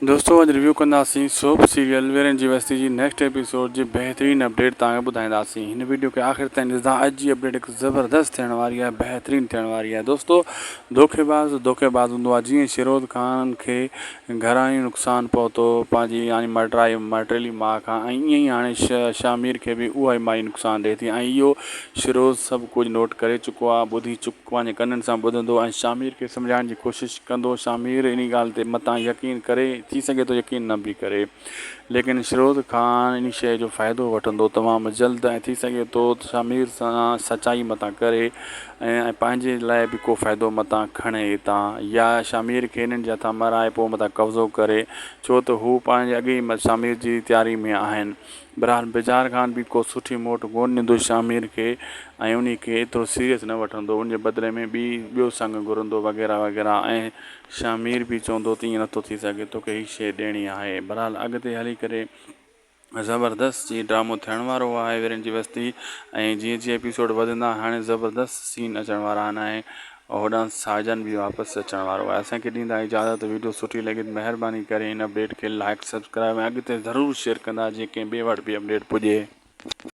दोस्तों अॼु रिव्यू कंदासीं सोप सीरियल वीरन जी बस्ती जी नेक्स्ट एपिसोड जी बेहतरीन अपडेट तव्हांखे ॿुधाईंदासीं। हिन वीडियो खे आख़िर ताईं ॾिसंदा। अॼु जी अपडेट हिकु ज़बरदस्त थियण वारी आहे, बहितरीनु थियण वारी आहे। दोस्तों धोखेबाज़ हूंदो आहे। जीअं शिरोध ख़ान खे घरां ई नुक़सानु पहुतो पंहिंजी यानी मटरेली माउ खां, ऐं ईअं ई हाणे शामिर खे बि उहा ई माई नुक़सानु ॾिए थी। ऐं इहो शिरोध सभु कुझु नोट करे चुको आहे, ॿुधी चुको पंहिंजे कननि सां ॿुधंदो ऐं शामिर खे सम्झाइण जी कोशिशि कंदो। शामिर इन ॻाल्हि ते मतां यकीन करे, थी सघे तो यकीन न बि करे, लेकिन शिरोध ख़ान इन शइ जो फ़ाइदो वठंदो तमामु जल्द, ऐं थी सघे तो शामिर सां सचाई मतां करे ऐं पंहिंजे लाइ बि को फ़ाइदो मतां खणे हितां, या शामिर खे इन्हनि जे हथां मराए पोइ मतां कब्ज़ो करे, छो त हू पंहिंजे अॻे ई शामिर जी तयारी में आहिनि। बहरहाल बेज़ार ख़ान बि को सुठी मोट कोन ॾींदो शामिर खे, ऐं उन खे एतिरो सीरियस न वठंदो, उन जे बदिले में ॿियो संग घुरंदो वग़ैरह वग़ैरह। ऐं शामिर बि चवंदो त ईअं नथो थी सघे, तोखे हीअ शइ ॾियणी आहे। बहरहाल अॻिते हली करे ज़बरदस्त जी ड्रामो थियण वारो आहे वीरन जी बस्ती, ऐं जीअं जीअं एपिसोड वधंदा हाणे ज़बरदस्त सीन अचण वारा आहिनि, ऐं होॾां साजन बि वापसि अचण वारो आहे। असांखे ॾींदा इजाज़त। वीडियो सुठी लॻे त महिरबानी करे हिन अपडेट खे लाइक सब्सक्राइब ऐं अॻिते ज़रूरु शेयर कंदा, जीअं कंहिं ॿिए वटि बि अपडेट पुॼे।